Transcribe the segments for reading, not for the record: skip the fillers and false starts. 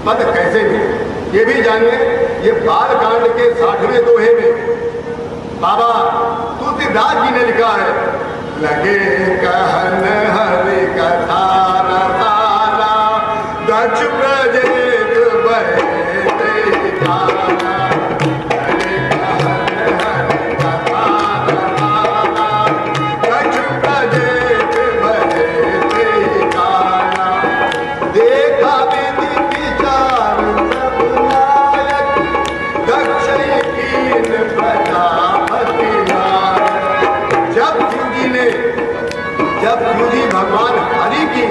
पद कैसे मिले ये भी जानिए। ये बालकांड के 60वें दोहे में बाबा तुलसीदास जी ने लिखा है, लगे कहन हरि कथा रसाला दक्ष प्रजेत बहे तारा। जब शिव जी भगवान हरि की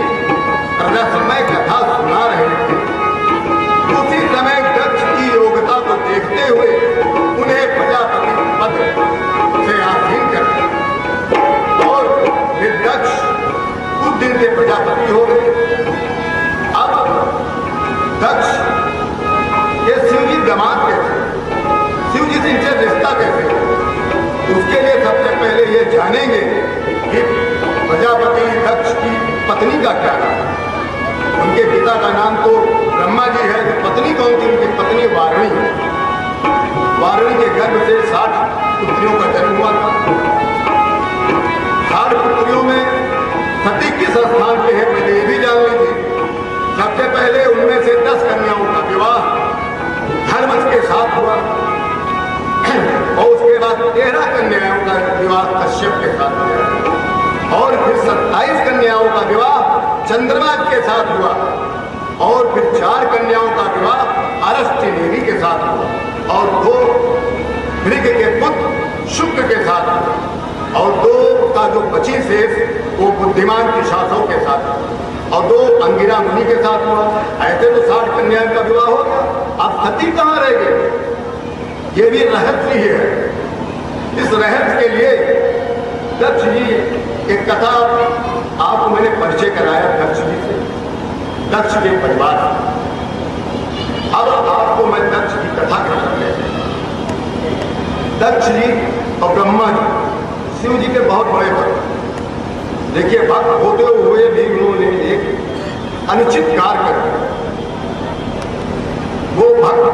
रहस्यमय कथा सुना रहे थे, उसी समय दक्ष की योग्यता को देखते हुए उन्हें प्रजापति पद से आसीन कर दिया और फिर दक्ष कुछ दिन से प्रजापति हो गए। अब दक्ष ये शिव जी दामाद कैसे, शिव जी से इनसे रिश्ता कैसे, उसके लिए सबसे पहले ये जानेंगे कि प्रजापति दक्ष की पत्नी का क्या नाम है। उनके पिता का नाम तो ब्रह्मा जी है, पत्नी कौन थी? उनकी पत्नी वारुणी। वारुणी के गर्भ से 60 पुत्रियों का जन्म हुआ था। 60 पुत्रियों में सती किस स्थान पे है पहले ये भी जान लीजिए। सबसे पहले उनमें से 10 कन्याओं का विवाह धर्मज के साथ हुआ और उसके बाद 13 कन्याओं का विवाह कश्यप के साथ हुआ और फिर 27 कन्याओं का विवाह चंद्रमा के साथ हुआ और फिर 4 कन्याओं का विवाह अरष्टि देवी के साथ हुआ और 2 भृग के पुत्र शुक्र के साथ हुआ और 2 का जो बची शेष वो बुद्धिमान पिशाचों के साथ हुआ और 2 अंगिरा मुनि के साथ हुआ। ऐसे तो 60 कन्याओं का विवाह हो गया। अब सती कहाँ रह गए? ये भी रहस्य ही है। इस रहस्य के लिए दक्ष जी एक कथा आपको मैंने परिचय कराया दक्ष जी से, दक्ष के परिवार से। अब आपको मैं दक्ष की कथा कराते हैं। दक्ष जी और ब्रह्मा जी शिव जी के बहुत बड़े भक्त। देखिए भक्त होते हुए भी उन्होंने एक अनुचित कार्य कर दिया। वो भक्त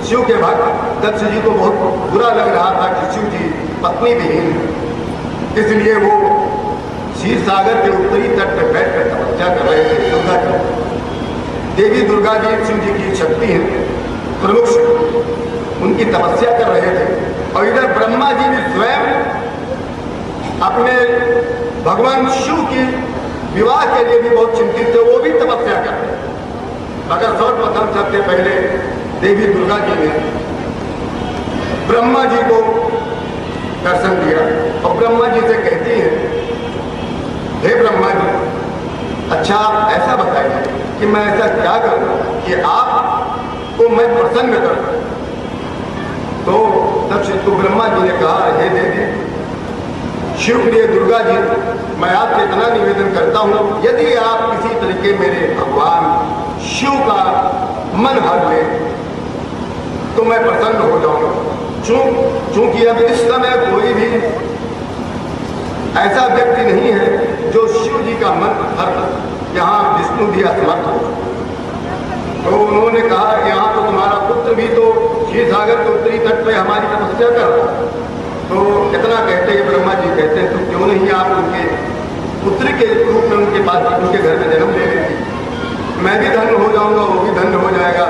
शिव के भक्त दक्ष जी को बहुत बुरा लग रहा था कि शिव जी पत्नी विहीन है, इसलिए वो क्षीर सागर के उत्तरी तट पर बैठकर तपस्या कर रहे थे। दुर्गा जी, देवी दुर्गा जी शिव जी की शक्ति है, प्रमुख उनकी तपस्या कर रहे थे और इधर ब्रह्मा जी भी स्वयं अपने भगवान शिव की विवाह के लिए भी बहुत चिंतित थे, वो भी तपस्या कर रहे थे। मगर सर्वप्रथम सबसे पहले देवी दुर्गा जी ने ब्रह्मा जी को दर्शन दिया और ब्रह्मा जी से कहती हैं, हे ब्रह्मा जी, अच्छा आप ऐसा बताइए कि मैं ऐसा क्या करूं कि आपको मैं प्रसन्न कर दूं। तो दक्ष को ब्रह्मा जी ने कहा, हे देवी शिव प्रिय दुर्गा जी, मैं आपसे इतना निवेदन करता हूं, यदि आप किसी तरीके मेरे भगवान शिव का मन हर ले तो मैं प्रसन्न हो जाऊंगा। चूंकि अब इस समय कोई भी ऐसा व्यक्ति नहीं है जो शिव जी का मन हर, यहाँ विष्णु भी असमर्थ हो। तो उन्होंने कहा, यहाँ तो तुम्हारा पुत्र भी तो क्षीर सागर के उत्तरी तट पे हमारी तपस्या कर रहा है। तो इतना कहते हैं ब्रह्मा जी कहते हैं, तो क्यों नहीं आप उनके पुत्र के रूप में उनके पास उनके घर में जन्म ले लेती, मैं भी धन्य हो जाऊंगा, वो भी धन्य हो जाएगा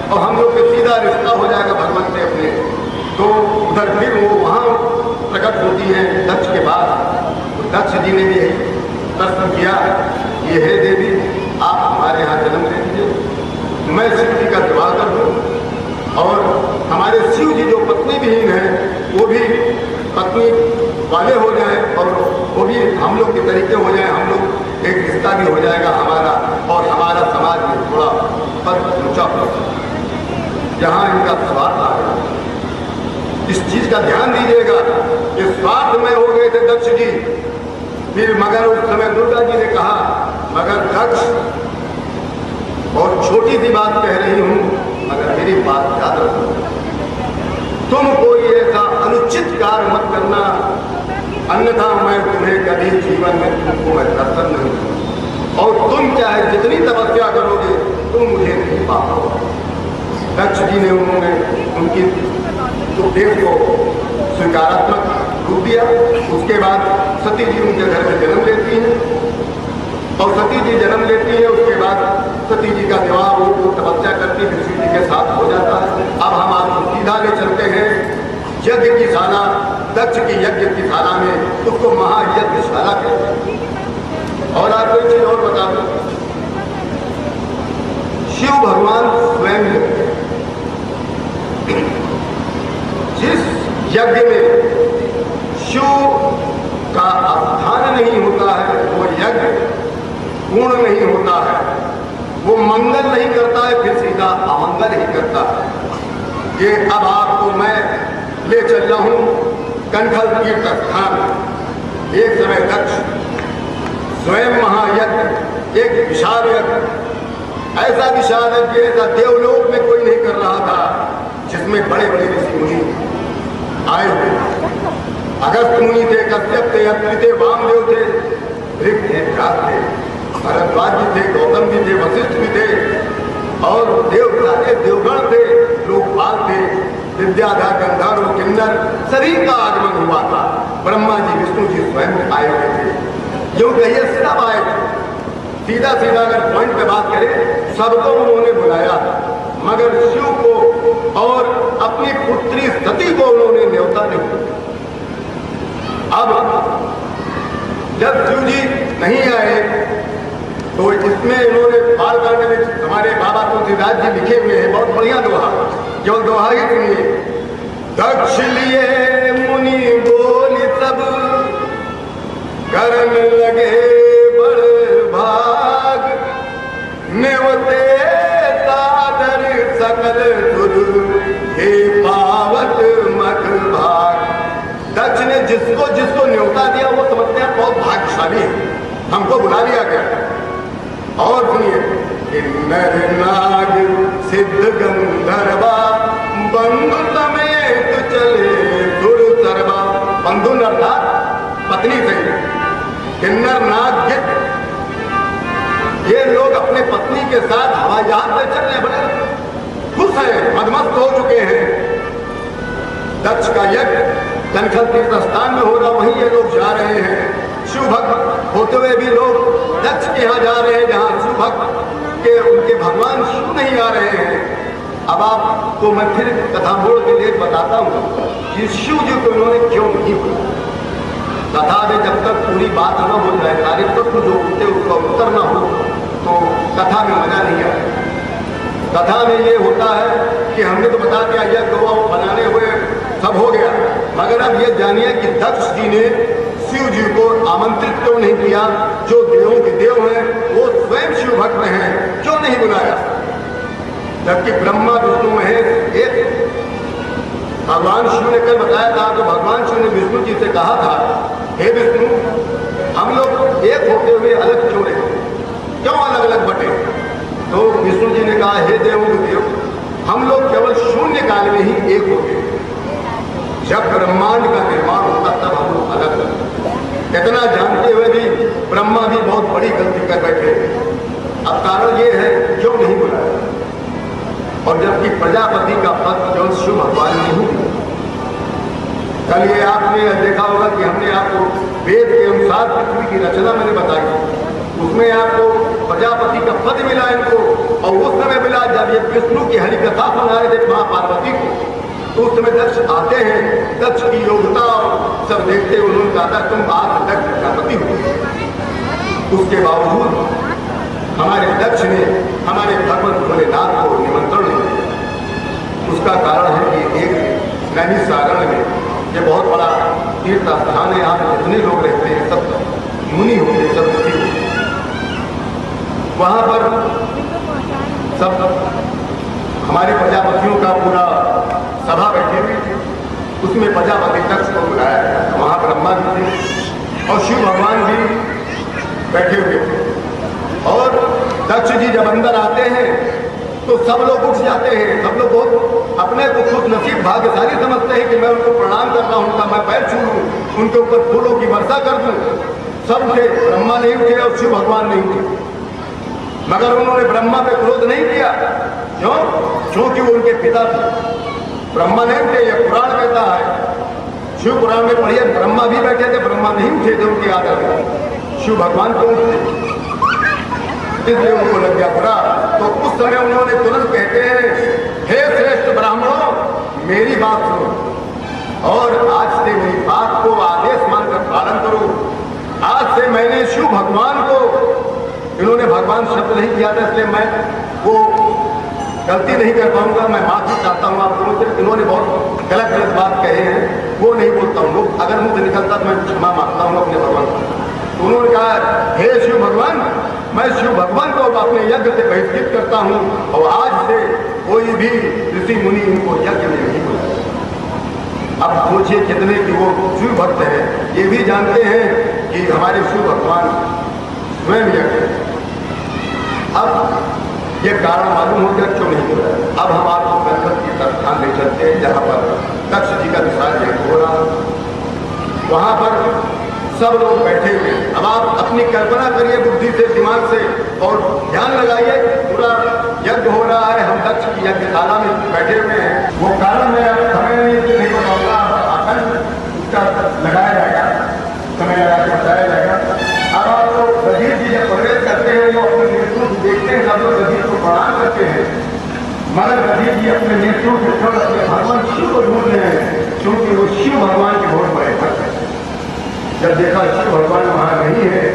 और हम लोग के सीधा रिश्ता हो जाएगा भगवान से अपने। तो उधर फिर वो वहाँ प्रकट होती है दक्ष के बाद। दक्ष जी ने भी यही प्रश्न किया, ये है देवी आप हमारे यहाँ जन्म ले लीजिए, मैं शिव जी का विवाह कर दूँ और हमारे शिव जी जो पत्नी विहीन है वो भी पत्नी वाले हो जाए और वो भी हम लोग के तरीके हो जाए, हम लोग एक रिश्ता भी हो जाएगा हमारा और हमारा समाज में थोड़ा पद ऊंचा हो। जहाँ इनका स्वार्थ आ गया, इस चीज का ध्यान दीजिएगा, इस स्वार्थ में हो गए थे दक्ष जी। फिर मगर उस समय दुर्गा जी ने कहा, मगर दक्ष और छोटी सी बात कह रही हूं, मगर मेरी बात याद रखो, तुम कोई ऐसा अनुचित कार्य मत करना, अन्यथा मैं तुम्हें कभी जीवन में तुमको मैं दर्शन नहीं दूंगा और तुम चाहे जितनी तपस्या करोगे तुम मुझे नहीं पाओगे। दक्ष जी ने उन्होंने उनकी उपदेश को स्वीकारात्मक रूप दिया। उसके बाद सती जी उनके घर में जन्म लेती हैं और सती जी जन्म लेती है। उसके बाद सती जी का विवाह वो तपस्या करती विष्णु जी के साथ हो जाता है। अब हम आपको सीधा ले चलते हैं यज्ञ की शाला, दक्ष की यज्ञ की शाला में, उसको महायज्ञशाला कहते हैं। और आपको एक चीज और बता दूं, शिव भगवान स्वयं जिस यज्ञ में शिव का स्थान नहीं होता है वो यज्ञ पूर्ण नहीं होता है, वो मंगल नहीं करता है, फिर सीधा अमंगल ही करता है। ये अब आपको मैं ले चल रहा हूं कनखल तीर्थ स्थान। एक समय दक्ष स्वयं महायज्ञ, एक विशाल यज्ञ, ऐसा विशाल यज्ञ ऐसा देवलोक में कोई नहीं कर रहा था, जिसमें बड़े बड़े ऋषि मुनि आए हुए। अगस्त मुनि थे, कश्यप थे, अत्रि थे, वामदेव थे, ऋग थे, व्यास थे, भरद्वाज जी थे, गौतम जी थे, वशिष्ठ भी थे और देवता थे, देवगण थे, लोकपाल थे, विद्याधर, गंधर्व, किन्नर, सभी का आगमन हुआ था। ब्रह्मा जी, विष्णु जी स्वयं आए हुए थे। जो कहिए सब आए थे। सीधा सीधा अगर पॉइंट पे बात करें, सबको उन्होंने बुलाया, मगर शिव को और अपनी पुत्री सती को उन्होंने न्योता नहीं दिया। अब जब शिव जी नहीं आए तो इसमें इन्होंने बालकांड में हमारे बाबा तुलसीदास जी लिखे हुए हैं, बहुत बढ़िया दोहा, केवल दोहा ही सुनिए। दक्ष लिए मुनि बोली सब, करन लगे बड़ भाग, नेवते सादर सकल सुर, हे पावत मख भाग। दक्ष ने जिसको जिसको न्योता दिया वो समझते हैं बहुत भाग्यशाली है, हमको बुला लिया गया। और सुनिए, किन्नर नाग सिद्ध गंधर्वा, बंधु समेत चले दुर सर्वा। बंधु अर्थात पत्नी से, किन्नर नाग गिद्ध, ये लोग अपने पत्नी के साथ हवाई जहाज से चल रहे, बड़े खुश हैं, मदमस्त हो चुके हैं। दक्ष का यज्ञ कनखल तीर्थ स्थान में हो रहा, वहीं ये लोग जा रहे हैं। शिव भक्त होते हुए भी लोग दक्ष के यहाँ जा रहे हैं, जहाँ शिव भक्त के उनके भगवान शिव नहीं आ रहे हैं। अब आपको मैं फिर कथा मोड़ के लिए बताता हूँ कि शिव जी को उन्होंने क्यों नहीं बुलाया। कथा में जब तक पूरी बात न हो जाए, सारे तत्व जो होते उसका उत्तर न हो, तो कथा में मजा नहीं आता। कथा में ये होता है कि हमने तो बता दिया यज्ञ हुआ, वो बनाने हुए सब हो गया, मगर अब ये जानिए कि दक्ष जी ने शिव जी को आमंत्रित क्यों नहीं किया। जो देवों के देव हैं वो स्वयं शिव भक्त हैं, क्यों नहीं बुलाया। जबकि ब्रह्मा विष्णु महेश एक, भगवान शिव ने कल बताया था, तो भगवान शिव ने विष्णु जी से कहा था, हे विष्णु, हम लोग एक होते हुए अलग क्यों रहे, क्यों अलग अलग बटे। तो विष्णु जी ने कहा, हे देवों के देव, हम लोग केवल शून्य काल में ही एक होते हैं, जब ब्रह्मांड का निर्माण होता तब हम लोग अलग अलग। इतना जानते हुए भी ब्रह्मा भी बहुत बड़ी गलती कर बैठे। अब कारण ये है क्यों नहीं बुलाया, और जबकि प्रजापति का पद केवल शिव भगवान ने ही। कल ये आपने देखा होगा कि हमने आपको वेद के अनुसार पृथ्वी की रचना मैंने बताई, उसमें आपको प्रजापति का पद मिला इनको, और उस समय मिला जब ये विष्णु की हरि कथा सुना रहे थे माँ पार्वती को, तो उस समय दक्ष आते हैं, दक्ष की योग्यता सब देखते हैं, उन्होंने कहा तुम आज दक्ष प्रजापति हो। उसके बावजूद हमारे दक्ष ने हमारे भगवान भोलेनाथ को निमंत्रण नहीं दिया। उसका कारण है कि एक नैमिषारण्य में, ये बहुत बड़ा तीर्थ स्थान है, यहाँ जितने लोग रहते हैं सब मुनि होते, सब ऋषि होते, वहाँ पर सब हमारे प्रजापतियों का पूरा सभा बैठी हुई थी। उसमें प्रजापति दक्ष को बुलाया गया, वहाँ ब्रह्मा जी थे और शिव भगवान भी बैठे हुए थे। और दक्ष जी जब अंदर आते हैं तो सब लोग उठ जाते हैं, सब लोग बहुत अपने को खुद नसीब भाग्यशाली समझते हैं कि मैं उनको प्रणाम कर रहा हूँ, उनका मैं पैर छू लूँ, उनके ऊपर फूलों की वर्षा कर दूँ। सब उठे, ब्रह्मा नहीं उठे और शिव भगवान नहीं उठे, मगर उन्होंने ब्रह्मा पे क्रोध नहीं किया। क्यों? क्योंकि वो उनके पिता थे, ब्रह्मा नहीं थे, ये पुराण कहता है। शिव पुराण में पढ़िए, ब्रह्मा भी बैठे थे, ब्रह्मा नहीं उठे थे उनके आदर में, शिव भगवान क्यों उठे, इसलिए उनको लग गया बुरा। तो उस समय उन्होंने तुरंत कहते हैं, हे श्रेष्ठ ब्राह्मणों मेरी बात सुनो और आज से मेरी बात को आदेश मानकर पालन करो। आज से मैंने शिव भगवान को, इन्होंने भगवान शब्द नहीं किया था इसलिए मैं वो गलती नहीं कर पाऊंगा, मैं माफी चाहता हूँ आप लोगों से। इन्होंने बहुत गलत गलत बात कहे हैं, वो नहीं बोलता हूँ, अगर मुझसे निकलता तो मैं क्षमा मांगता हूँ अपने भगवान को। तो उन्होंने कहा, हे शिव भगवान, मैं शिव भगवान को अपने यज्ञ से बहिष्कृत करता हूँ और आज से कोई भी ऋषि मुनि इनको यज्ञ में नहीं बुलाए। अब सोचिए कितने कि वो शिव भक्त हैं, ये भी जानते हैं कि हमारे शिव भगवान स्वयं यज्ञ। अब ये कारण मालूम हो गया क्यों नहीं हो रहा। अब हम आपको गणपत की तरफ ध्यान ले चलते हैं जहाँ पर दक्ष जी का विशाल यज्ञ हो रहा, वहाँ पर सब लोग बैठे हुए। अब आप अपनी कल्पना करिए बुद्धि से, दिमाग से, और ध्यान लगाइए, पूरा यज्ञ हो रहा है, हम दक्ष की यज्ञशाला में बैठे हुए हैं। वो कारण मैं अब समय नहीं बताऊंगा, आसन उसका लगाया जाएगा, समय लगा के बताया जाएगा। अब आप लोग गधीर जी जब प्रवेश करते हैं, वो अपने नेतृत्व देखते हैं, सब लोग गधीर को प्रणाम करते हैं, मगर गधीर जी अपने नेतृत्व से छोड़ अपने भगवान शिव को ढूंढ रहे हैं, क्योंकि वो शिव भगवान के बहुत बड़े भक्त हैं। जब देखा शिव भगवान वहां नहीं है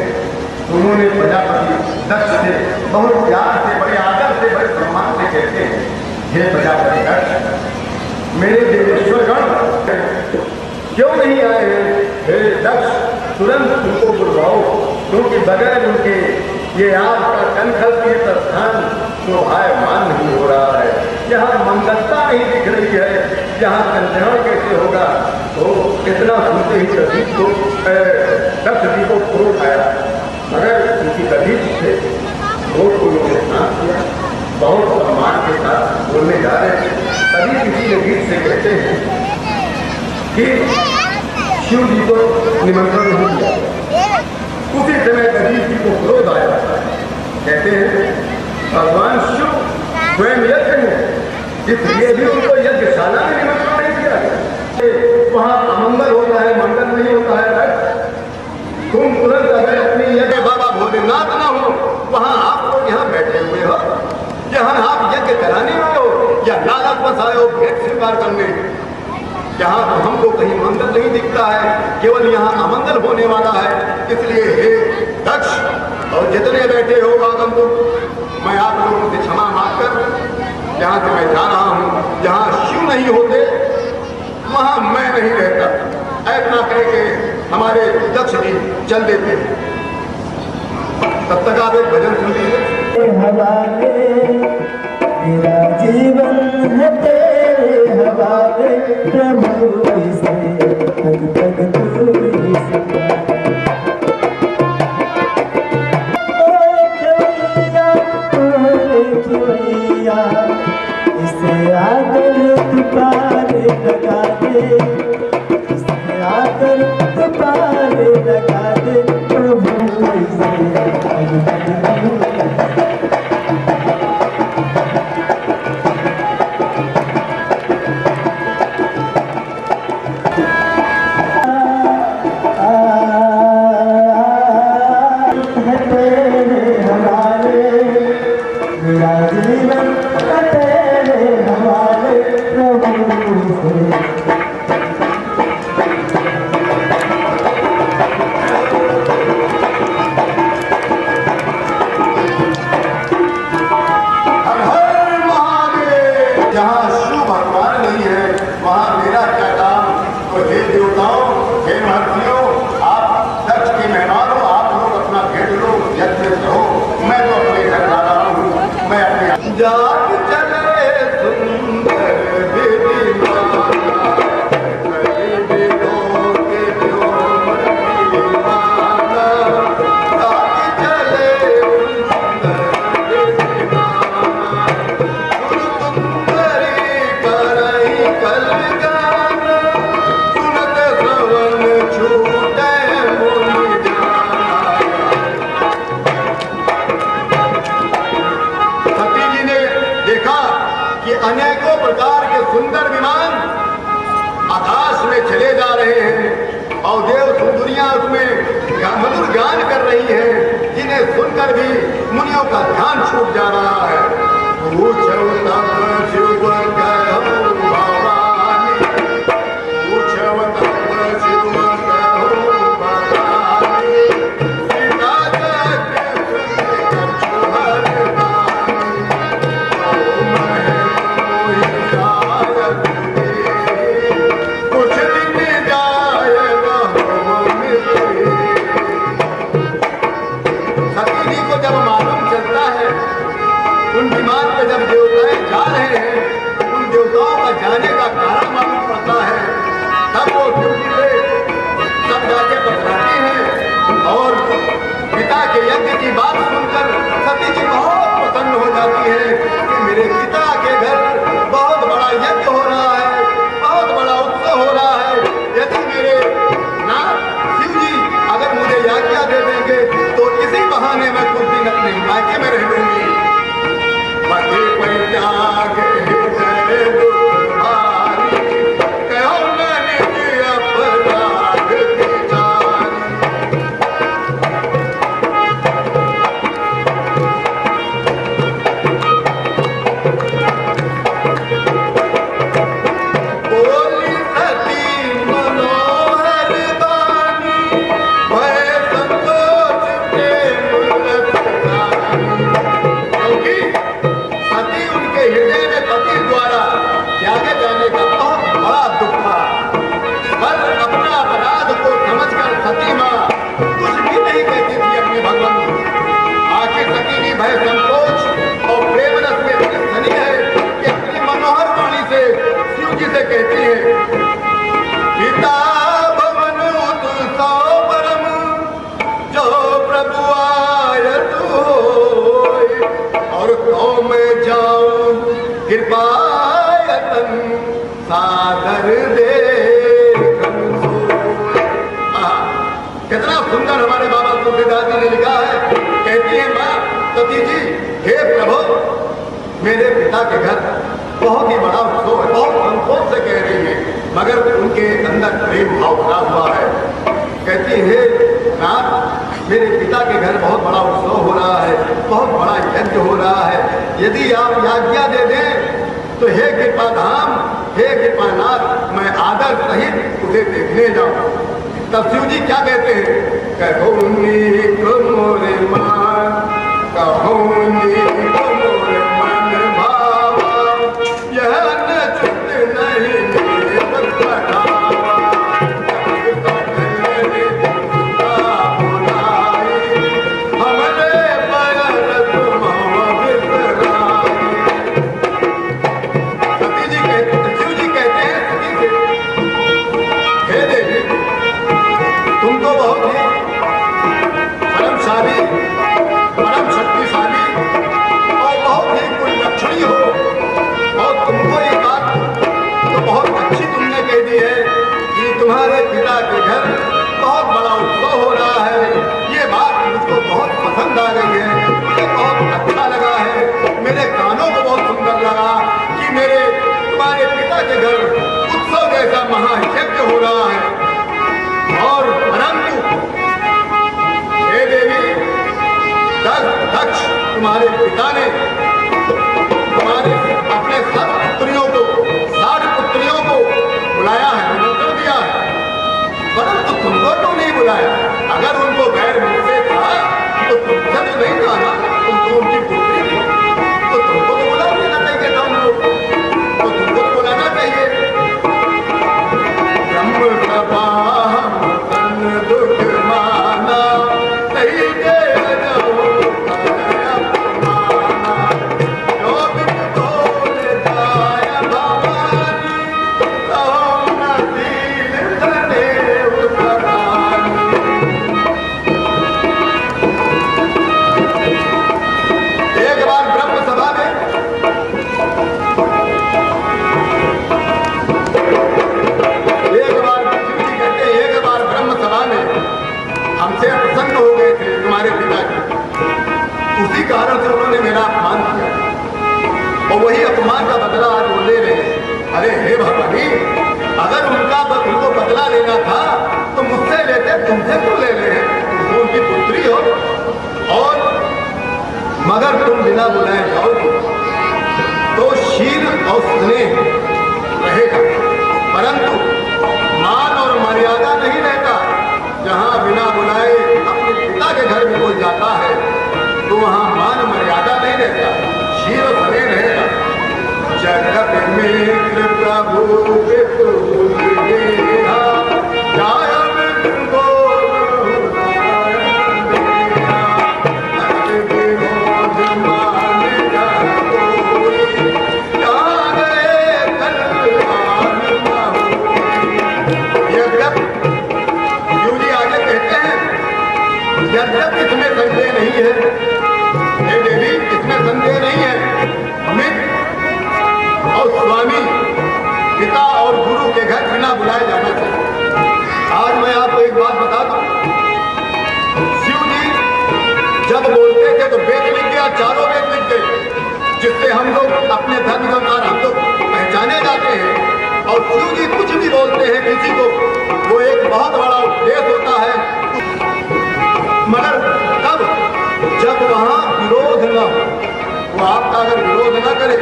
तो उन्होंने प्रजापति दक्ष से बहुत प्यार से, बड़े आदर से, बड़े सम्मान से कहते हैं, हे प्रजापति दक्ष, मेरे देवेश्वर गण क्यों नहीं आए हैं? हे दक्ष, तुरंत उनको बुलवाओ, क्योंकि बगैर उनके ये आपका कंखल तीर्थ स्थान शोभायमान नहीं हो रहा है। यहाँ मंगलता नहीं दिख रही है, यहाँ कल्याण कैसे होगा? तो इतना सुनते ही गधीर को, दक्ष जी को क्रोध आया, मगर उनकी गधीर से क्रोध को उन्होंने शांत किया, बहुत सम्मान के साथ बोलने जा रहे थे। तभी किसी ने गीत से कहते हैं कि शिव जी को निमंत्रण नहीं दिया। उसी समय गधीर जी को क्रोध आया, कहते हैं भगवान शिव स्वयं यज्ञ में, इसलिए भी उनको यज्ञशाला में निमंत्रण नहीं दिया गया। वहाँ अमंगल होता है, मंगल नहीं होता है। तुम तुरंत अगर अपनी यज्ञ बाबा भोलेनाथ ना हो, वहाँ आप लोग यहाँ बैठे हुए हो, यहाँ आप यज्ञ कराने वाले हो या लालच बसाए हो भेंट स्वीकार करने। यहाँ तो हमको कहीं मंगल नहीं दिखता है, केवल यहाँ अमंगल होने वाला है। इसलिए हे दक्ष और जितने बैठे हो आगंतुक, मैं आप लोगों से क्षमा मांगकर यहाँ से मैं जा रहा हूँ। जहाँ शिव नहीं होते वहाँ मैं नहीं रहता, ऐसा कह के हमारे दक्ष जी चल देते हैं। तब तक आप एक भजन सुन लीजिए। मेरा जीवन है तेरे हवाले, प्रभु से तक तक तू से। ओ इसे आकर तू पार लगा दे, इसे आकर तू पार लगा दे, प्रभु से तक तक गुणगान कर रही हैं, जिन्हें सुनकर भी मुनियों का ध्यान छूट जा रहा है। पूछो तब शिव कहो भवानी, पूछो तब शिव कहो भवानी, सीता उन विमान पे जब देवताएं जा रहे हैं, उन देवताओं का जाने का कारण मालूम पड़ता है, तब वो ड्यूटी पे सब जाके बतलाते हैं। और पिता के यज्ञ की बात सुनकर सती जी बहुत प्रसन्न हो जाती है कि मेरे पिता के घर बहुत बड़ा यज्ञ हो रहा है, बहुत बड़ा उत्सव हो रहा है। यदि मेरे नाथ शिव जी अगर मुझे आज्ञा दे देंगे तो इसी बहाने मैं कुछ दिन अपने मायके में रह लूंगी। पति परित्याग हृदय दुर्भारी, कहो निज अपराध विचारी। बोली सती मनोहर बानी, भय संतोष प्रेम रतनानी। क्योंकि सती उनके हृदय में पति द्वारा त्यागे जाने का बहुत बड़ा दुख था, पर अपना अपराध को समझकर सती मां कुछ भी नहीं कहती थी अपने भगवान को। आखिर सती भी भय संतोष और प्रेम रस में इतनी धनी है कि अपनी मनोहर वाणी से शिव जी से कहती है, पिता भवन उत्सव परम जो प्रभु आयत होय, और तो मैं जाऊं कृपायतन सादर देखन सोय। कितना सुंदर हमारे बाबा तुलसीदास जी ने लिखा है। कहती है माँ सती जी, हे प्रभु, मेरे पिता के घर बहुत ही बड़ा उत्सव है। बहुत संकोच से कह रही है, मगर उनके अंदर प्रेम भाव भरा हुआ है। कहती है नाथ, मेरे पिता के घर बहुत बड़ा उत्सव हो रहा है, बहुत बड़ा यज्ञ हो रहा है। यदि आप आज्ञा दे दें तो हे कृपाधाम, हे कृपानाथ, मैं आदर सहित उसे देखने जाऊं। तब शिव जी क्या कहते हैं, कहो मोरे मान, कहो मोरे मन भावा, यह न छुट नहीं मेरे बढ़ावा। परम शक्तिशाली और बहुत ही कुलक्षणी हो, और तुमको ये बात तो बहुत अच्छी तुमने कह दी है कि तुम्हारे पिता के घर बहुत बड़ा उत्सव हो रहा है। ये बात मुझको बहुत पसंद आ गई है, मुझे बहुत अच्छा लगा है, मेरे कानों को बहुत सुंदर लगा कि मेरे तुम्हारे पिता के घर उत्सव जैसा महायज्ञ हो रहा है। और परंतु हे देवी, दक्ष तुम्हारे पिता ने तुम्हारे अपने सब पुत्रियों को, 60 पुत्रियों को बुलाया है, निमंत्रण दिया है, परंतु तुमको क्यों नहीं बुलाया? अगर उनको गैर मुझसे था तो तुमसे तो नहीं था ना, तुम तो उनकी पुत्री थी, तो तुमको तो बुला लेना चाहिए था उनको, तो तुमको तो बुलाना चाहिए। ब्रह्म सभा दुख माना सही के हमसे प्रसन्न हो गए थे तुम्हारे पिताजी, उसी कारण से उन्होंने मेरा अपमान किया और वही अपमान का बदला आज वो ले रहे हैं। अरे हे भगवानी, अगर उनको बदला लेना था तो मुझसे लेते, तुमसे क्यों ले रहे हैं? तुमको उनकी मगर तुम बिना बुलाए जाओगे तो शील और स्नेह रहेगा, परंतु मान और मर्यादा नहीं रहता। जहां बिना बुलाए अपने पिता के घर में कोई जाता है तो वहां मान मर्यादा नहीं रहता, शील और स्नेह रहेगा। जगत में प्रभु यद्यप इसमें संदेह नहीं है, हे देवी, इसमें संदेह नहीं है, मित्र और स्वामी, पिता और गुरु के घर बिना बुलाए जाना चाहिए। आज मैं आपको एक बात बता दूं, शिव जी जब बोलते थे तो वेद लिख गया, चारों वेद लिख गए, जिससे हम लोग अपने धर्म के अनुसार हम लोग पहचाने जाते हैं। और शिव जी कुछ भी बोलते हैं किसी को, वो एक बहुत बड़ा उपदेश होता है, मगर तब जब वहां विरोध न हो, वो आपका अगर विरोध न करे,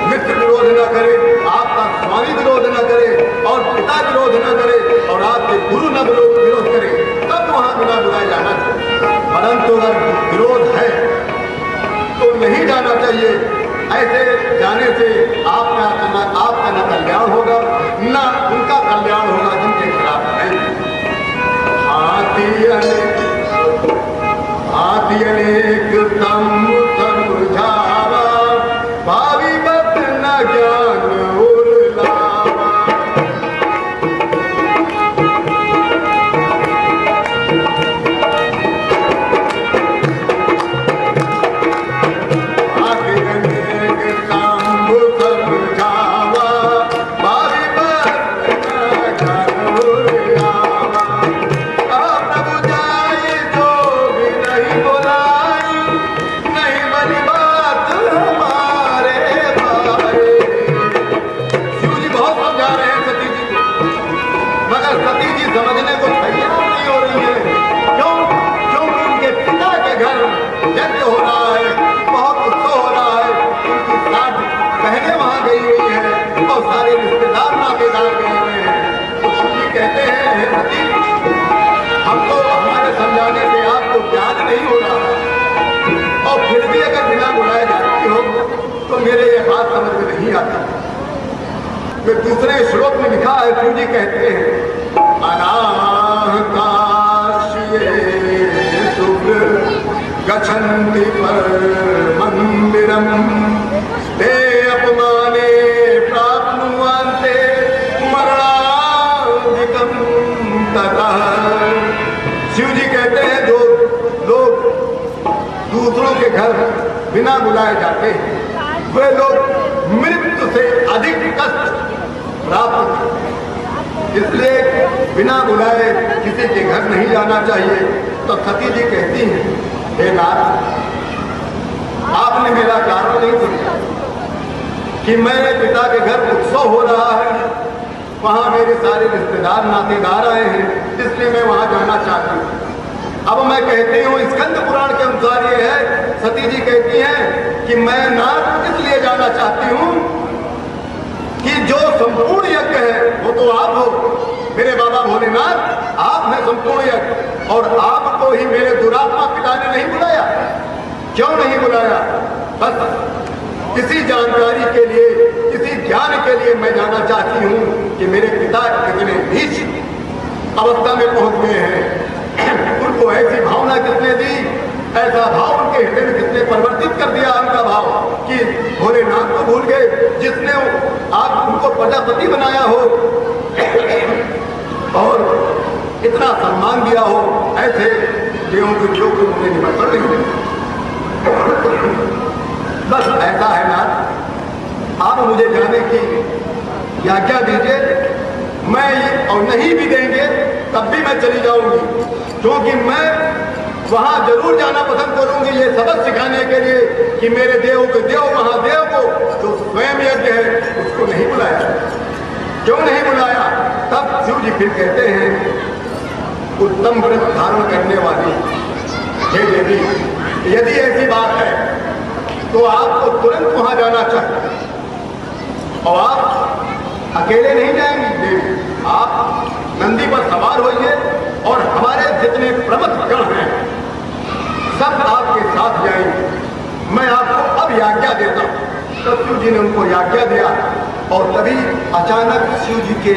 मित्र विरोध न करे, आपका स्वामी विरोध न करे और पिता विरोध न करे और आपके गुरु न विरोध करे, तब वहां बिना बुलाए जाना चाहिए। परंतु अगर विरोध है तो नहीं जाना चाहिए। ऐसे जाने से आपका न कल्याण होगा न उनका कल्याण होगा जिनके खिलाफ है। हाथी अनेक समझावा, भावी बत न ज्ञान उर्लावा। हाथी अनेक समझावा, भावी बत न ज्ञान उर्लावा। प्रभु जाए जो भी नहीं बोलाई, नहीं बनी बात हमारे भाई। शिव जी बहुत समझा रहे हैं सती जी को, मगर सती जी समझने को तैयार नहीं हो रही है। क्यों? क्योंकि उनके पिता के घर यज्ञ हो रहा है, बहुत उत्सव हो रहा है, उनकी 60 बहनें वहां गई हुई है और सारे रिश्तेदार नातेदार गए हुए हैं। तो शिव जी कहते हैं, हे सती, हमको हमारे समझाने से आपको ज्ञान नहीं हो रहा और फिर भी अगर बिना बुलाए जाती हो तो मेरे ये बात समझ में नहीं आती। फिर दूसरे श्लोक में लिखा है, शिव जी कहते हैं, अनाहकाशीये शुभ्र गच्छन्ति परमन्दिरम, ते अपमाने प्राप्नुवन्ते मरणाधिकं ततः। शिव जी कहते हैं, जो लोग दूसरों के घर बिना बुलाए जाते हैं वे लोग मृत्यु से अधिक कष्ट प्राप्त करते हैं। इसलिए बिना बुलाए किसी के घर नहीं जाना चाहिए। तो सती जी कहती हैं, हे नाथ, आपने मेरा कारण नहीं पूछा कि मेरे पिता के घर उत्सव हो रहा है, वहां मेरे सारे रिश्तेदार नातेदार आए हैं, इसलिए मैं वहां जाना चाहती हूँ। अब मैं कहती हूँ, स्कंद पुराण के अनुसार ये है, सती जी कहती हैं कि मैं नाथ इसलिए जाना चाहती हूँ कि जो संपूर्ण यज्ञ है वो तो आप हो, मेरे बाबा भोलेनाथ, आप हैं संपूर्ण यज्ञ, और आपको ही मेरे दुरात्मा पिता ने नहीं बुलाया। क्यों नहीं बुलाया? बस किसी जानकारी के लिए, किसी ज्ञान के लिए मैं जानना चाहती हूँ कि मेरे पिता कितने नीच अवस्था में पहुंच गए हैं। उनको ऐसी भावना किसने दी, ऐसा भाव उनके हृदय में किसने परिवर्तित कर दिया उनका भाव कि भोलेनाथ को भूल गए, जिसने आप उनको प्रजापति बनाया हो और इतना सम्मान दिया हो, ऐसे देवों के जो उन्हें निमंत्रण नहीं देते। बस ऐसा है नाथ, आप मुझे जाने की आज्ञा दीजिए। मैं ये और नहीं भी देंगे तब भी मैं चली जाऊंगी, क्योंकि मैं वहां जरूर जाना पसंद करूंगी ये सबक सिखाने के लिए कि मेरे देव के देव महादेव को जो स्वयं यज्ञ है उसको नहीं बुलाया। क्यों नहीं बुलाया? तब शिव जी फिर कहते हैं, उत्तम व्रत धारण करने वाली हे देवी, यदि ऐसी बात है तो आपको तुरंत वहां जाना चाहिए। और आप अकेले नहीं जाएंगे देवी, आप नंदी पर सवार होइए और हमारे जितने प्रमुख गण हैं सब आपके साथ जाएंगे। मैं आपको अब आज्ञा देता हूं। तब शिव जी ने उनको आज्ञा दिया और तभी अचानक शिव जी के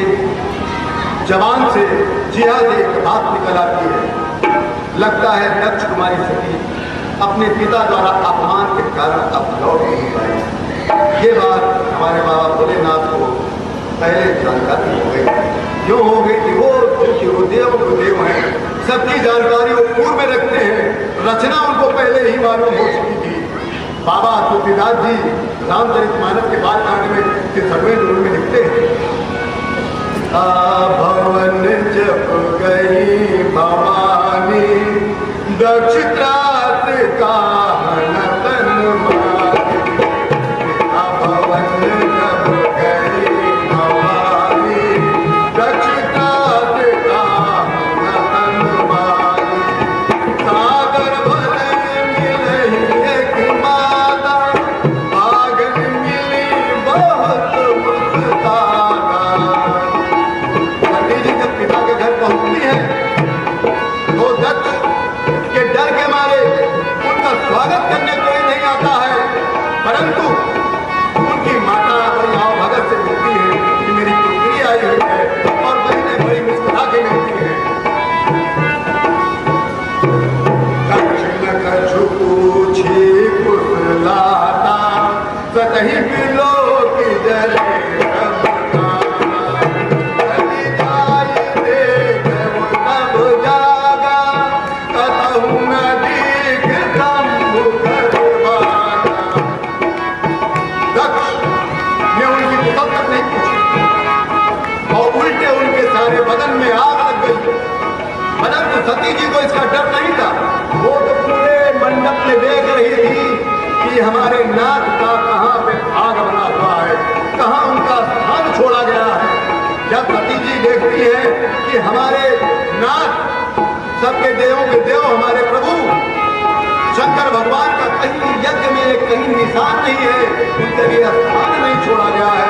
जवान से जिया से एक बात निकल आती है। लगता है दक्ष कुमारी सती अपने पिता द्वारा अपमान के कारण अब लौट नहीं पाई। ये बात हमारे बाबा भोलेनाथ को पहले जानकारी हो गई। यूँ हो गई कि वो गुरुदेव हैं, सबकी जानकारी वो पूर्व में रखते हैं, रचना उनको पहले ही मालूम हो चुकी थी। बाबा तुलसीदास जी रामचरितमानस के बालकांड में 63वें रूप में लिखते हैं, भवन जप गई भवानी दक्ष त्रात का तन मारी। भवन जप गई भवानी दक्ष त्रात का तन मारी। सागर भले मिलहि एक माता, भागन मिली बहुत मुस्तागा। पिता के घर पहुंचती है तो दक्ष के डर के मारे उनका स्वागत करने कोई नहीं आता है, परंतु उनकी माता बड़ी आओ भगत से मिलती है कि मेरी पुत्री आई हुई है और बहने बड़ी मुस्कुरा के मिलती है। दक्षिण कछु पूछी कुशलाता, सतही बिलो की जरे बदन में आग लग गई। परंतु सती जी को इसका डर नहीं था। वो तो पूरे मंडप में देख रही थी कि हमारे नाथ का कहाँ पे आग बना हुआ है, कहाँ उनका स्थान छोड़ा गया है। जब सती जी देखती है कि हमारे नाथ सबके देवों के देव हमारे प्रभु शंकर भगवान का कहीं यज्ञ में कहीं निशान नहीं है, उनके लिए स्थान नहीं छोड़ा गया है,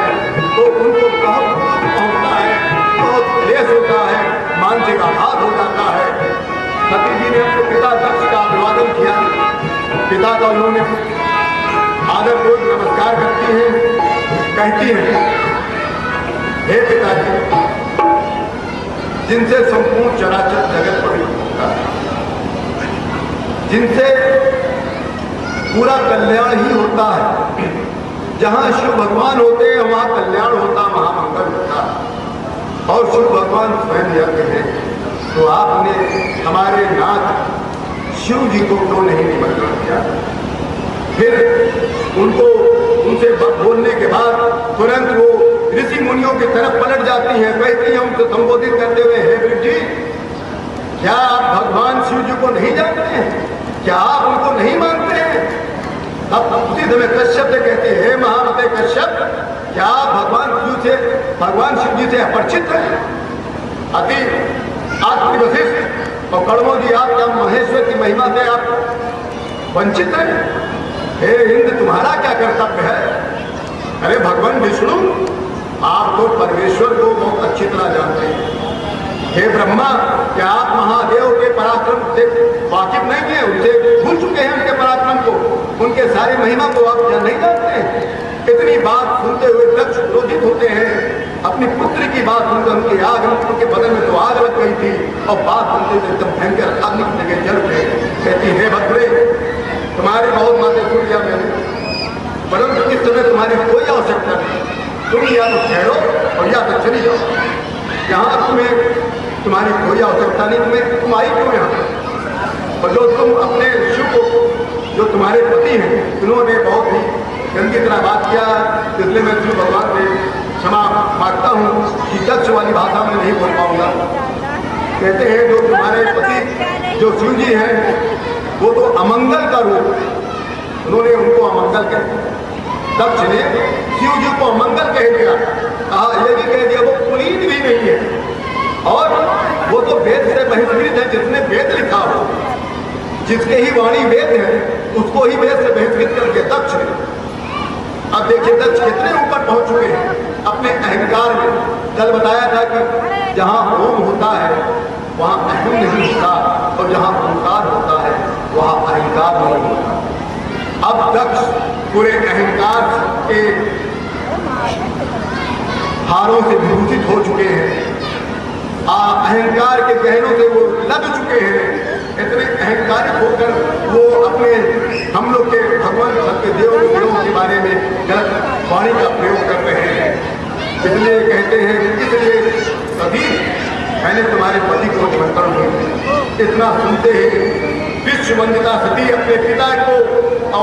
तो उनको बहुत पहुंचता है, बहुत क्लेश होता है, मानसिक आघात हो जाता है। सती जी ने अपने पिता दक्ष का अभिवादन किया। पिता का उन्होंने आदरपूर्वक नमस्कार करती हैं, कहती हैं, हे पिताजी, जिनसे संपूर्ण चराचर जगत पवित्र होता है, जिनसे पूरा कल्याण ही होता है, जहाँ शिव भगवान होते हैं वहाँ कल्याण होता, महामंगल होता है, और शिव भगवान स्वयं यज्ञ है, तो आपने हमारे नाथ शिव जी को क्यों नहीं निमंत्रण किया? फिर उनको उनसे बोलने के बाद तुरंत वो ऋषि मुनियों की तरफ पलट जाती हैं, कहती हैं उनको संबोधित करते हुए, हे वृद्धि, क्या आप भगवान शिव जी को नहीं जानते हैं? क्या आप उनको नहीं मानते हैं? तब उसी समय कश्यप से कहते हैं, हे महामते कश्यप, क्या आप भगवान शिव जी से अपरिचित हैं? अति आत्म वशिष्ठ और कड़मो जी, आप क्या महेश्वर की महिमा से आप वंचित हैं? हे इंद्र, तुम्हारा क्या कर्तव्य है? अरे भगवान विष्णु, आप तो परमेश्वर को बहुत अच्छी तरह जानते हैं। हे ब्रह्मा, क्या आप महादेव के पराक्रम से वाकिफ नहीं है? उनसे भूल चुके हैं उनके पराक्रम को, उनके सारी महिमा को आप नहीं जानते हैं? इतनी बात सुनते हुए दक्ष क्रोधित होते हैं। अपनी पुत्र की बात सुनकर उनकी आग, उनके बदन में तो आग लग गई थी और बात सुनते हुए एकदम भयंकर अग्नि की जगह जल गए। कहती, हे भद्रे, तुम्हारी बहुत माते सुन लिया मैंने, परंतु इस समय तुम्हारी कोई आवश्यकता नहीं। तुम या तो ठहरो और या तो चली जाओ। यहाँ तुम्हारी कोई आवश्यकता नहीं। तुम आई क्यों यहाँ? और जो तुम अपने शिव को, जो तुम्हारे पति हैं, उन्होंने बहुत ही गंदी तरह बात किया, इसलिए मैं शिव भगवान से क्षमा मांगता हूँ कि दक्ष वाली भाषा में नहीं बोल पाऊंगा। कहते हैं जो तुम्हारे पति जो शिव जी हैं वो तो अमंगल का रूप, उन्होंने उनको अमंगल कह दिया। दक्ष ने शिव जी को अमंगल कह दिया, कहा यह भी कह दिया वो पुनीत भी नहीं है और वो तो वेद से बहिष्कृत है। जिसने वेद लिखा हो, जिसके ही वाणी वेद है, उसको ही वेद से बहिष्कृत कर दिया दक्ष ने। अब देखिए दक्ष कितने ऊपर पहुंच चुके हैं अपने अहंकार में। कल बताया था कि जहां ओम होता है वहां अहम नहीं होता, और जहां ओंकार होता है वहां अहंकार नहीं होता। अब दक्ष पूरे अहंकार के हारों से विभूषित हो चुके हैं, अहंकार के गहनों से वो लद चुके हैं। इतने अहंकारित होकर वो अपने हम लोग के भगवान सबके देवों के बारे में गलत वाणी का प्रयोग कर रहे हैं। इसलिए कहते हैं कि इसलिए सभी मैंने तुम्हारे पति को निमंत्रण दिया। इतना सुनते ही विश्व वंदिता सती अपने पिता को